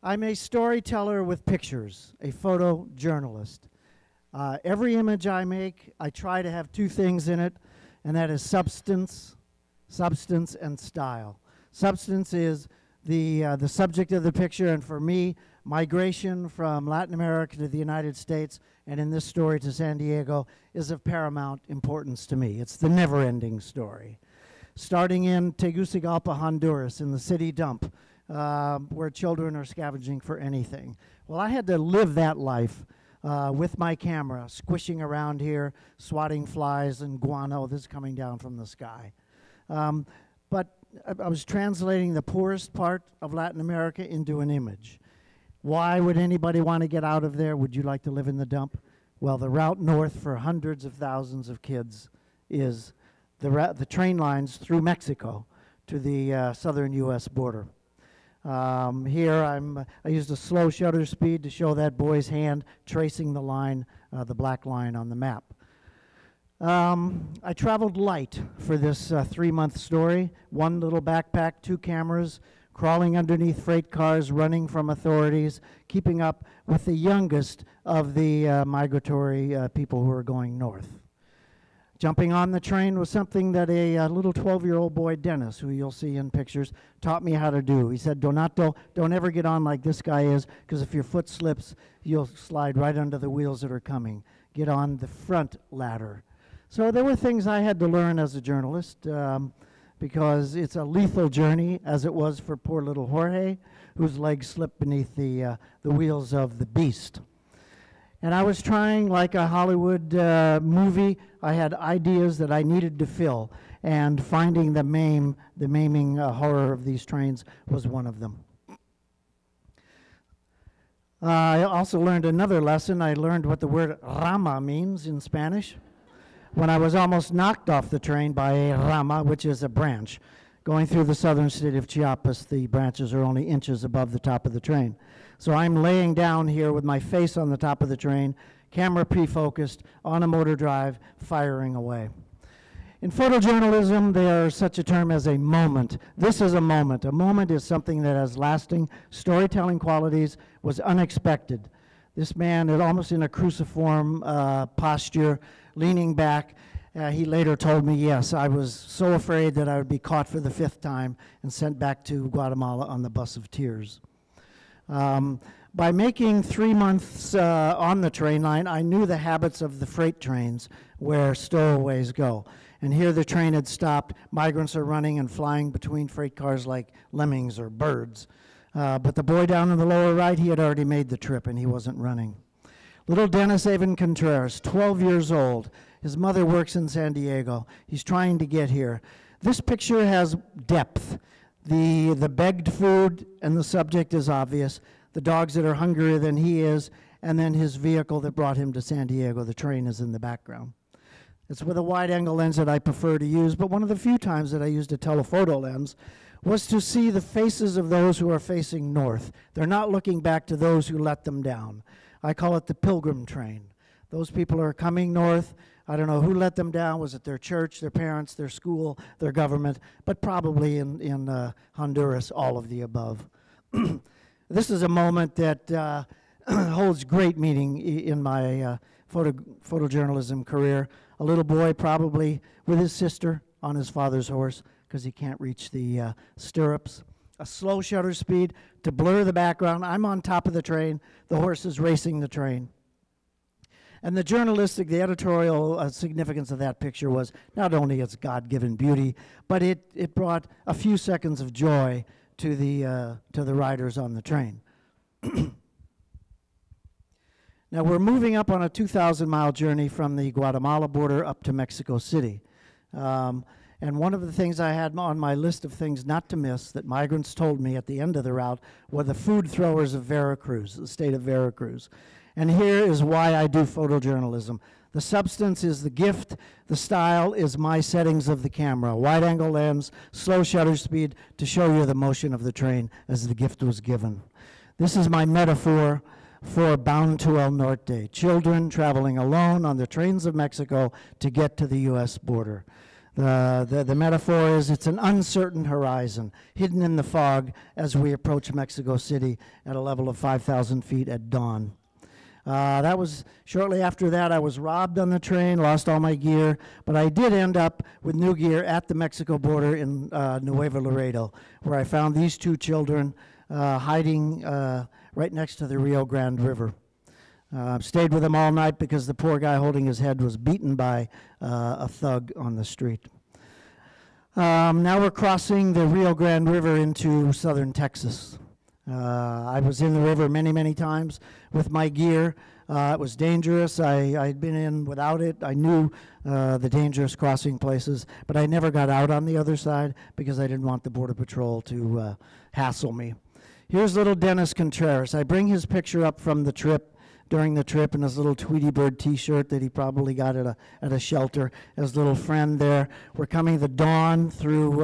I'm a storyteller with pictures, a photojournalist. Every image I make, I try to have two things in it, and that is substance and style. Substance is the subject of the picture, and for me, migration from Latin America to the United States, and in this story to San Diego, is of paramount importance to me. It's the never-ending story. Starting in Tegucigalpa, Honduras, in the city dump, where children are scavenging for anything. Well, I had to live that life with my camera, squishing around here, swatting flies and guano. This is coming down from the sky. But I was translating the poorest part of Latin America into an image. Why would anybody want to get out of there? Would you like to live in the dump? Well, the route north for hundreds of thousands of kids is the train lines through Mexico to the southern U.S. border. Here I used a slow shutter speed to show that boy's hand tracing the line, the black line on the map. I traveled light for this 3-month story. One little backpack, 2 cameras, crawling underneath freight cars, running from authorities, keeping up with the youngest of the migratory people who are going north. Jumping on the train was something that a little 12-year-old boy, Dennis, who you'll see in pictures, taught me how to do. He said, Donato, don't ever get on like this guy is, because if your foot slips, you'll slide right under the wheels that are coming. Get on the front ladder. So there were things I had to learn as a journalist, because it's a lethal journey, as it was for poor little Jorge, whose legs slipped beneath the wheels of the beast. And I was trying, like a Hollywood movie, I had ideas that I needed to fill, and finding the maiming horror of these trains was one of them. I also learned another lesson. I learned what the word rama means in Spanish when I was almost knocked off the train by a rama, which is a branch. Going through the southern state of Chiapas, the branches are only inches above the top of the train. So I'm laying down here with my face on the top of the train, camera pre-focused, on a motor drive, firing away. In photojournalism, there's such a term as a moment. This is a moment. A moment is something that has lasting storytelling qualities, was unexpected. This man is almost in a cruciform posture, leaning back. He later told me, yes, I was so afraid that I would be caught for the 5th time and sent back to Guatemala on the bus of tears. By making 3 months on the train line, I knew the habits of the freight trains where stowaways go. And here the train had stopped. Migrants are running and flying between freight cars like lemmings or birds. But the boy down in the lower right, he had already made the trip and he wasn't running. Little Dennis Avon Contreras, 12 years old. His mother works in San Diego. He's trying to get here. This picture has depth. The begged food and the subject is obvious. The dogs that are hungrier than he is, and then his vehicle that brought him to San Diego. The train is in the background. It's with a wide-angle lens that I prefer to use, but one of the few times that I used a telephoto lens was to see the faces of those who are facing north. They're not looking back to those who let them down. I call it the Pilgrim Train. Those people are coming north. I don't know who let them down. Was it their church, their parents, their school, their government? But probably in Honduras, all of the above. This is a moment that holds great meaning in my photojournalism career. A little boy probably with his sister on his father's horse because he can't reach the stirrups. A slow shutter speed to blur the background. I'm on top of the train. The horse is racing the train. And the editorial significance of that picture was not only its God-given beauty, but it brought a few seconds of joy to the riders on the train. Now we're moving up on a 2,000-mile journey from the Guatemala border up to Mexico City. And one of the things I had on my list of things not to miss that migrants told me at the end of the route were the food throwers of Veracruz, the state of Veracruz. And here is why I do photojournalism. The substance is the gift. The style is my settings of the camera. Wide-angle lens, slow shutter speed to show you the motion of the train as the gift was given. This is my metaphor for Bound to El Norte, children traveling alone on the trains of Mexico to get to the U.S. border. The metaphor is it's an uncertain horizon, hidden in the fog as we approach Mexico City at a level of 5,000 feet at dawn. That was shortly after that. I was robbed on the train, lost all my gear, but I did end up with new gear at the Mexico border in Nuevo Laredo, where I found these two children hiding right next to the Rio Grande River. Stayed with him all night because the poor guy holding his head was beaten by a thug on the street. Now we're crossing the Rio Grande River into southern Texas. I was in the river many, many times with my gear. It was dangerous. I'd been in without it. I knew the dangerous crossing places, but I never got out on the other side because I didn't want the Border Patrol to hassle me. Here's little Dennis Contreras. I bring his picture up from the trip, during the trip, in his little Tweety Bird t-shirt that he probably got at a shelter. His little friend there. We're coming the dawn through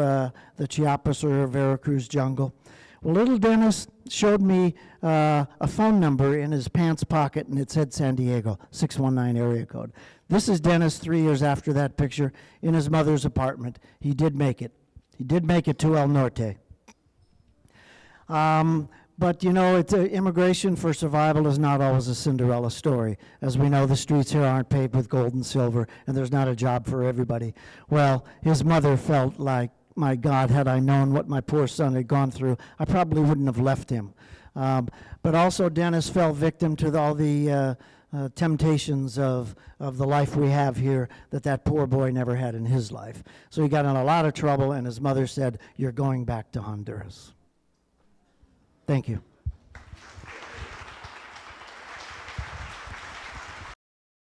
the Chiapas or Veracruz jungle. Well, little Dennis showed me a phone number in his pants pocket, and it said San Diego, 619 area code. This is Dennis 3 years after that picture in his mother's apartment. He did make it. He did make it to El Norte. But, you know, immigration for survival is not always a Cinderella story. As we know, the streets here aren't paved with gold and silver, and there's not a job for everybody. Well, his mother felt like, my God, had I known what my poor son had gone through, I probably wouldn't have left him. But also, Dennis fell victim to all the temptations of the life we have here that poor boy never had in his life. So he got in a lot of trouble, and his mother said, "You're going back to Honduras." Thank you.